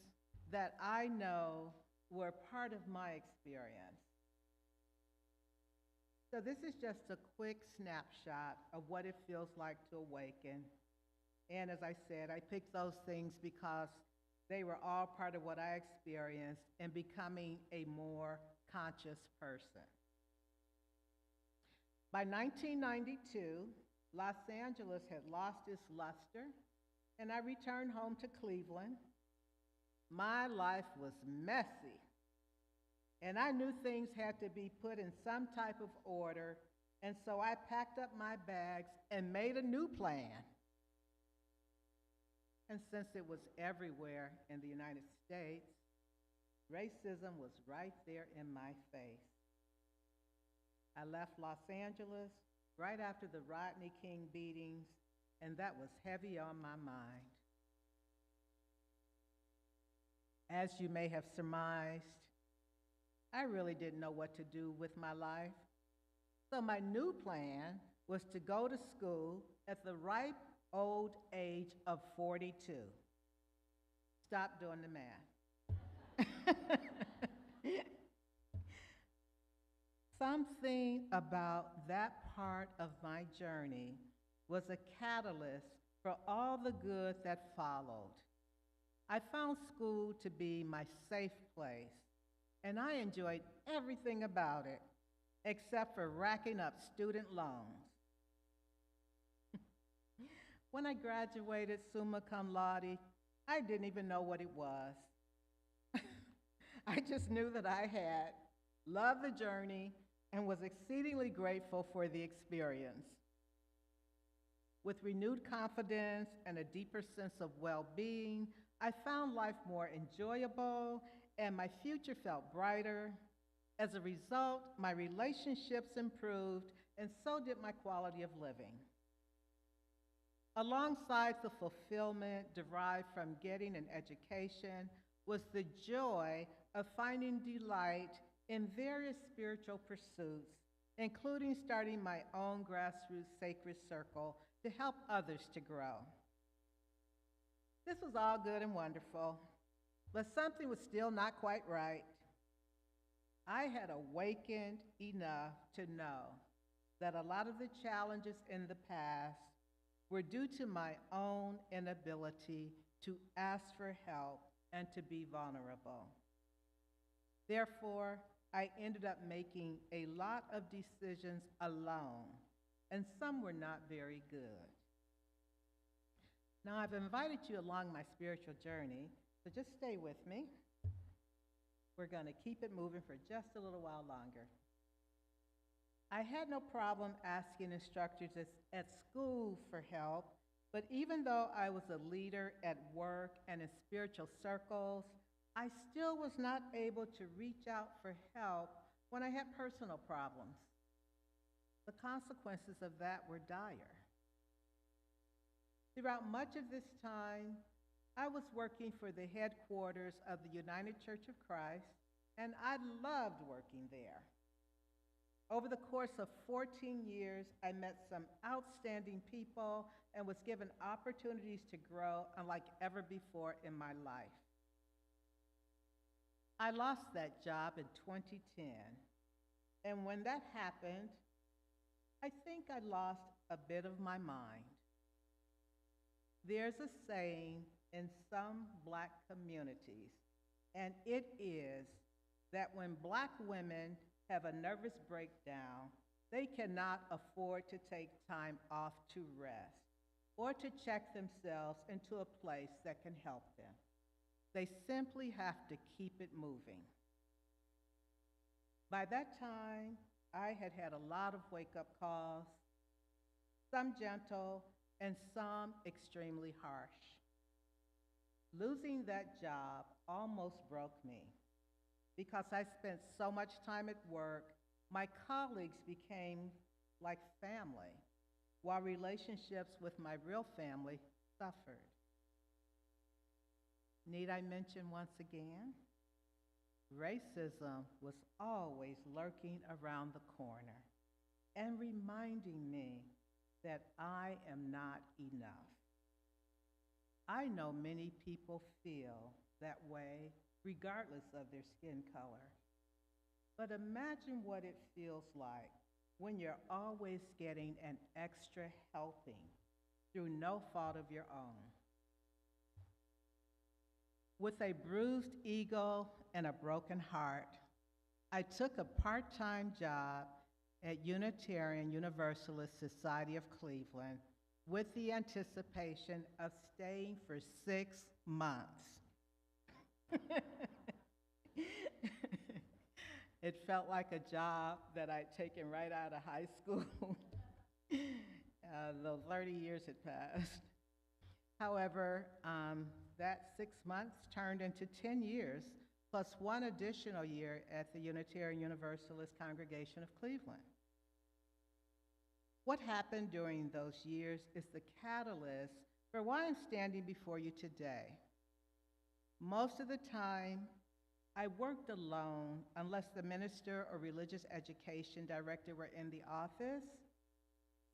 S2: that I know were part of my experience. So this is just a quick snapshot of what it feels like to awaken. And as I said, I picked those things because they were all part of what I experienced in becoming a more conscious person. By 1992, Los Angeles had lost its luster, and I returned home to Cleveland. My life was messy, and I knew things had to be put in some type of order, and so I packed up my bags and made a new plan. And since it was everywhere in the United States, racism was right there in my face. I left Los Angeles right after the Rodney King beatings, and that was heavy on my mind. As you may have surmised, I really didn't know what to do with my life. So my new plan was to go to school at the ripe old age of 42. Stop doing the math. Something about that part of my journey was a catalyst for all the good that followed. I found school to be my safe place, and I enjoyed everything about it, except for racking up student loans. When I graduated summa cum laude, I didn't even know what it was. I just knew that I had loved the journey and was exceedingly grateful for the experience. With renewed confidence and a deeper sense of well-being, I found life more enjoyable and my future felt brighter. As a result, my relationships improved and so did my quality of living. Alongside the fulfillment derived from getting an education was the joy of finding delight in various spiritual pursuits, including starting my own grassroots sacred circle to help others to grow. This was all good and wonderful, but something was still not quite right. I had awakened enough to know that a lot of the challenges in the past were due to my own inability to ask for help and to be vulnerable. Therefore, I ended up making a lot of decisions alone, and some were not very good. Now, I've invited you along my spiritual journey, so just stay with me. We're going to keep it moving for just a little while longer. I had no problem asking instructors at school for help, but even though I was a leader at work and in spiritual circles, I still was not able to reach out for help when I had personal problems. The consequences of that were dire. Throughout much of this time, I was working for the headquarters of the United Church of Christ, and I loved working there. Over the course of 14 years, I met some outstanding people and was given opportunities to grow unlike ever before in my life. I lost that job in 2010, and when that happened, I think I lost a bit of my mind. There's a saying in some Black communities, and it is that when Black women have a nervous breakdown, they cannot afford to take time off to rest or to check themselves into a place that can help them. They simply have to keep it moving. By that time, I had had a lot of wake-up calls, some gentle and some extremely harsh. Losing that job almost broke me. Because I spent so much time at work, my colleagues became like family, while relationships with my real family suffered. Need I mention once again? Racism was always lurking around the corner and reminding me that I am not enough. I know many people feel that way regardless of their skin color. But imagine what it feels like when you're always getting an extra helping through no fault of your own. With a bruised ego and a broken heart, I took a part-time job at Unitarian Universalist Society of Cleveland with the anticipation of staying for 6 months. It felt like a job that I'd taken right out of high school. Though 30 years had passed. However, that 6 months turned into 10 years, plus 1 additional year at the Unitarian Universalist Congregation of Cleveland. What happened during those years is the catalyst for why I'm standing before you today. Most of the time, I worked alone unless the minister or religious education director were in the office.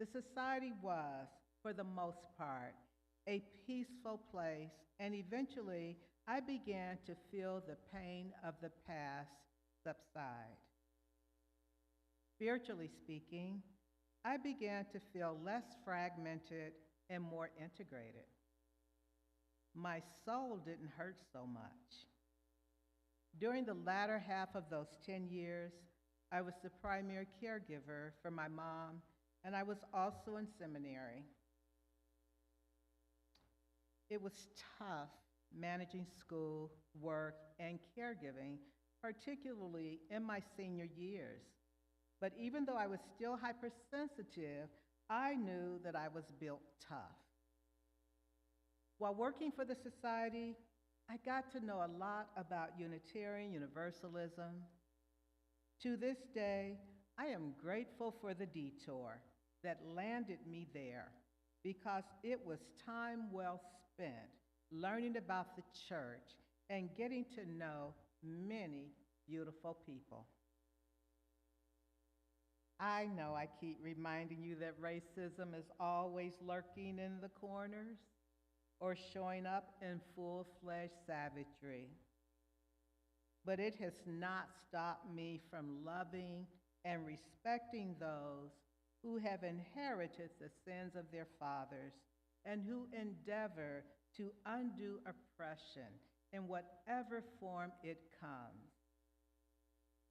S2: The society was, for the most part, a peaceful place, and eventually I began to feel the pain of the past subside. Spiritually speaking, I began to feel less fragmented and more integrated. My soul didn't hurt so much. During the latter half of those 10 years, I was the primary caregiver for my mom, and I was also in seminary. It was tough managing school, work, and caregiving, particularly in my senior years. But even though I was still hypersensitive, I knew that I was built tough. While working for the society, I got to know a lot about Unitarian Universalism. To this day, I am grateful for the detour that landed me there because it was time well spent learning about the church and getting to know many beautiful people. I know I keep reminding you that racism is always lurking in the corners or showing up in full-fledged savagery. But it has not stopped me from loving and respecting those who have inherited the sins of their fathers and who endeavor to undo oppression in whatever form it comes.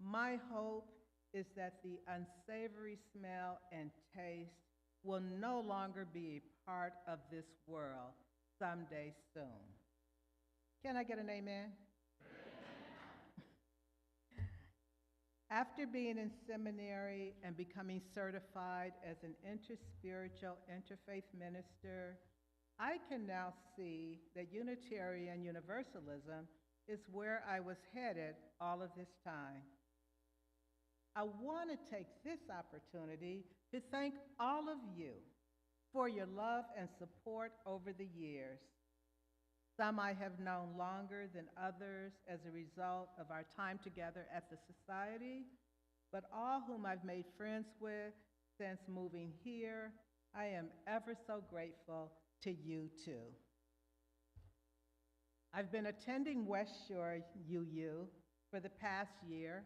S2: My hope is that the unsavory smell and taste will no longer be a part of this world someday soon. Can I get an amen? After being in seminary and becoming certified as an interspiritual, interfaith minister, I can now see that Unitarian Universalism is where I was headed all of this time. I want to take this opportunity to thank all of you for your love and support over the years. Some I have known longer than others as a result of our time together at the society, but all whom I've made friends with since moving here, I am ever so grateful to you too. I've been attending West Shore UU for the past year,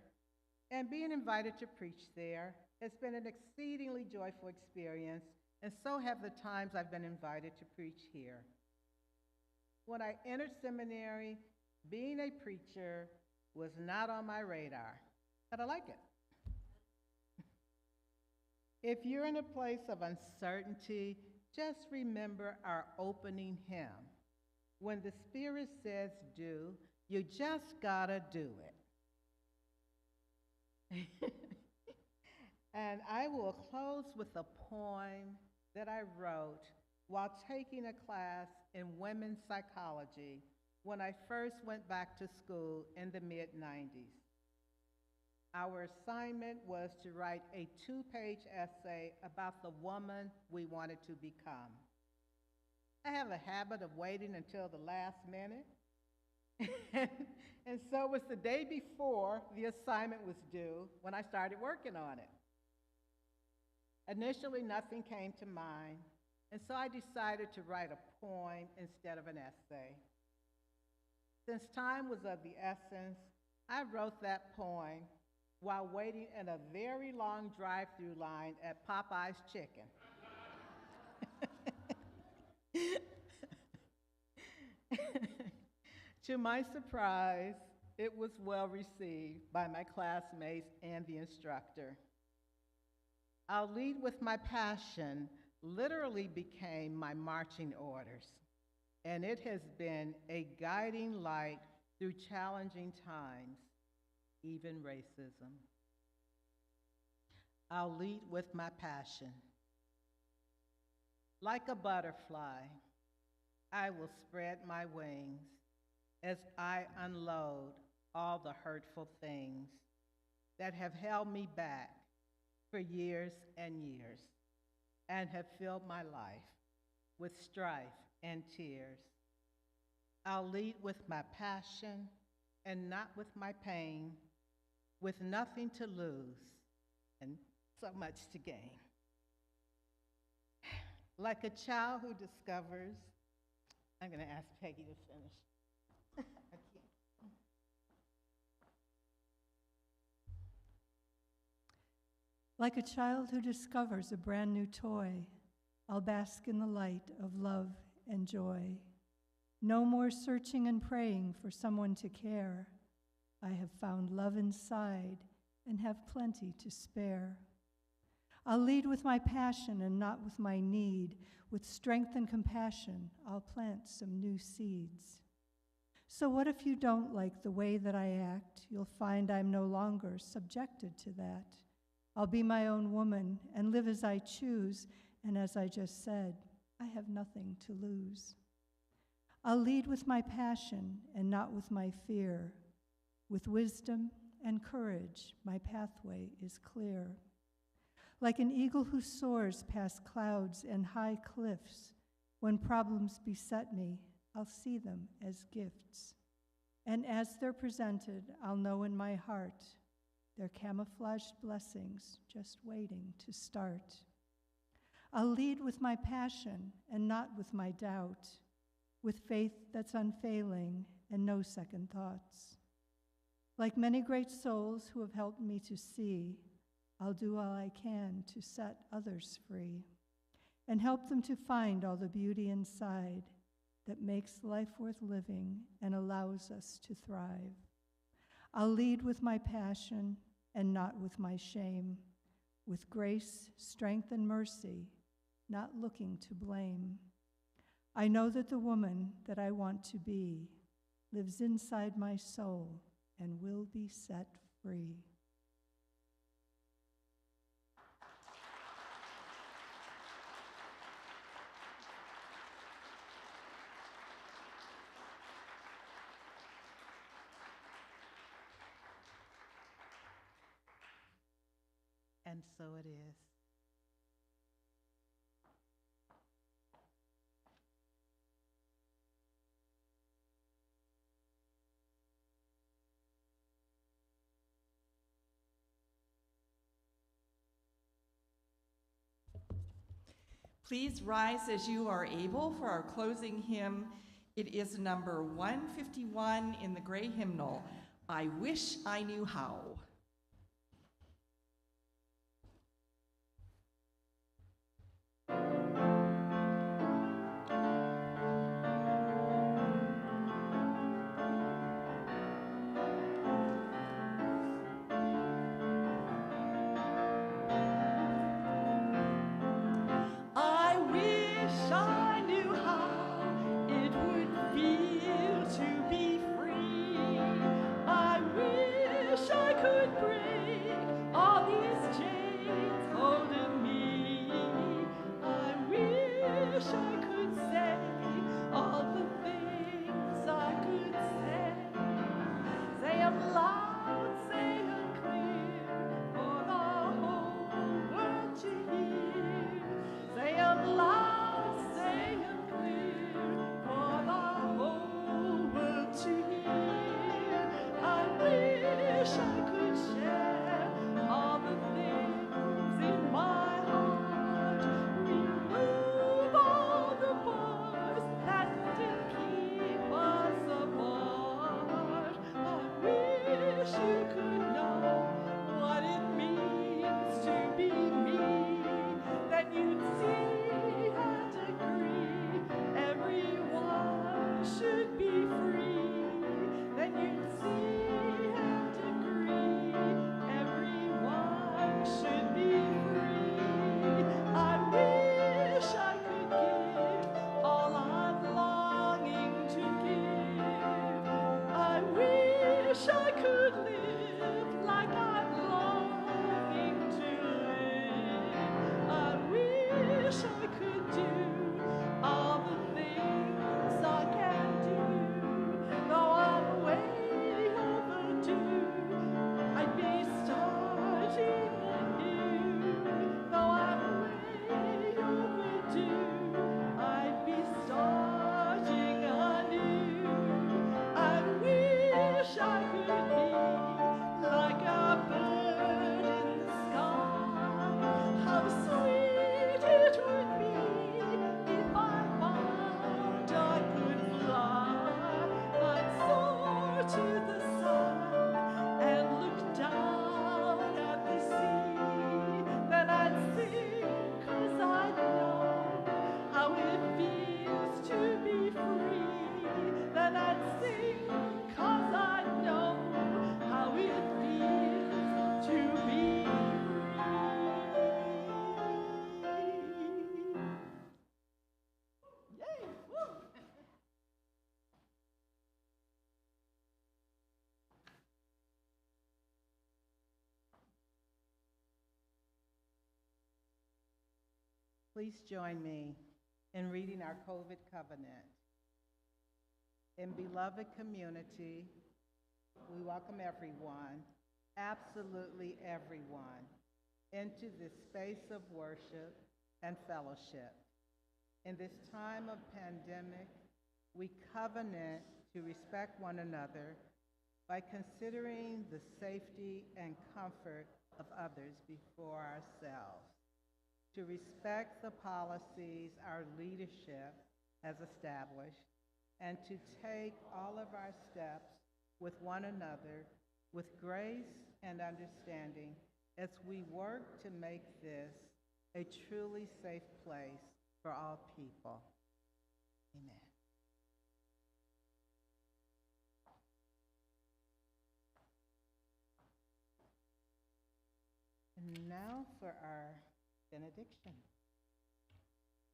S2: and being invited to preach there has been an exceedingly joyful experience, and so have the times I've been invited to preach here. When I entered seminary, being a preacher was not on my radar, but I like it. If you're in a place of uncertainty, just remember our opening hymn. When the Spirit says do, you just gotta do it. And I will close with a poem that I wrote while taking a class in women's psychology when I first went back to school in the mid-90s. Our assignment was to write a 2-page essay about the woman we wanted to become. I have a habit of waiting until the last minute, and so it was the day before the assignment was due when I started working on it. Initially, nothing came to mind, and so I decided to write a poem instead of an essay. Since time was of the essence, I wrote that poem while waiting in a very long drive-through line at Popeye's Chicken. To my surprise, it was well received by my classmates and the instructor. I'll lead with my passion literally became my marching orders, and it has been a guiding light through challenging times, even racism. I'll lead with my passion. Like a butterfly, I will spread my wings as I unload all the hurtful things that have held me back for years and years and have filled my life with strife and tears. I'll lead with my passion and not with my pain, with nothing to lose and so much to gain. Like a child who discovers, I'm going to ask Peggy to finish. I can't.
S4: Like a child who discovers a brand new toy, I'll bask in the light of love and joy. No more searching and praying for someone to care. I have found love inside and have plenty to spare. I'll lead with my passion and not with my need. With strength and compassion, I'll plant some new seeds. So what if you don't like the way that I act? You'll find I'm no longer subjected to that. I'll be my own woman and live as I choose, and as I just said, I have nothing to lose. I'll lead with my passion and not with my fear. With wisdom and courage, my pathway is clear. Like an eagle who soars past clouds and high cliffs, when problems beset me, I'll see them as gifts. And as they're presented, I'll know in my heart they're camouflaged blessings just waiting to start. I'll lead with my passion and not with my doubt, with faith that's unfailing and no second thoughts. Like many great souls who have helped me to see, I'll do all I can to set others free and help them to find all the beauty inside that makes life worth living and allows us to thrive. I'll lead with my passion and not with my shame, with grace, strength, and mercy, not looking to blame. I know that the woman that I want to be lives inside my soul and will be set free.
S2: And so it is.
S5: Please rise as you are able for our closing hymn. It is number 151 in the gray hymnal, I Wish I Knew How.
S2: Please join me in reading our COVID covenant. In beloved community, we welcome everyone, absolutely everyone, into this space of worship and fellowship. In this time of pandemic, we covenant to respect one another by considering the safety and comfort of others before ourselves, to respect the policies our leadership has established, and to take all of our steps with one another with grace and understanding as we work to make this a truly safe place for all people. Amen. And now for our benediction.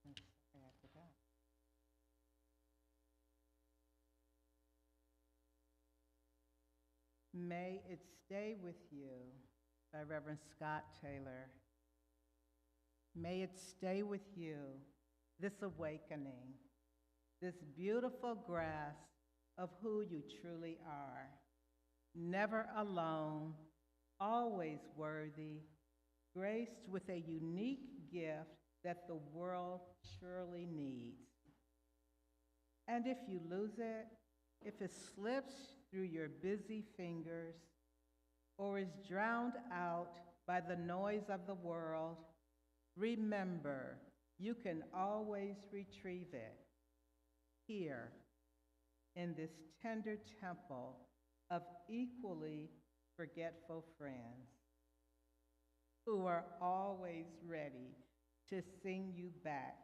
S2: I'm sorry, I forgot. May It Stay With You by Reverend Scott Taylor. May it stay with you, this awakening, this beautiful grasp of who you truly are. Never alone, always worthy, graced with a unique gift that the world surely needs. And if you lose it, if it slips through your busy fingers or is drowned out by the noise of the world, remember you can always retrieve it here in this tender temple of equally forgetful friends who are always ready to sing you back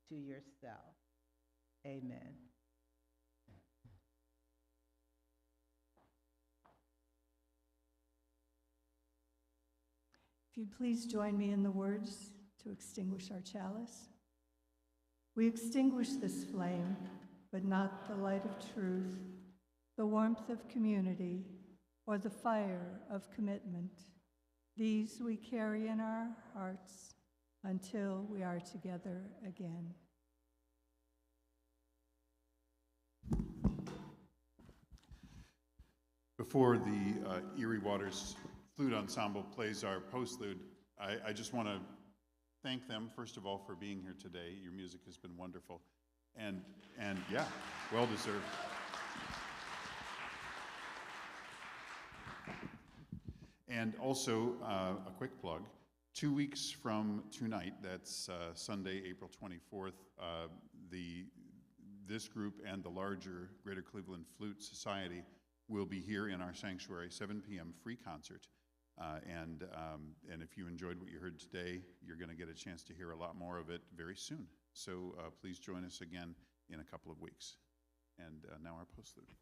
S2: to yourself. Amen.
S4: If you'd please join me in the words to extinguish our chalice. We extinguish this flame, but not the light of truth, the warmth of community, or the fire of commitment. These we carry in our hearts until we are together again.
S6: Before the Erie Waters Flute Ensemble plays our postlude, I just want to thank them, first of all, for being here today. Your music has been wonderful. And yeah, well deserved. And also, a quick plug, 2 weeks from tonight, that's Sunday, April 24th, this group and the larger Greater Cleveland Flute Society will be here in our sanctuary, 7 p.m. free concert. And if you enjoyed what you heard today, you're going to get a chance to hear a lot more of it very soon. So please join us again in a couple of weeks. And now our postlude.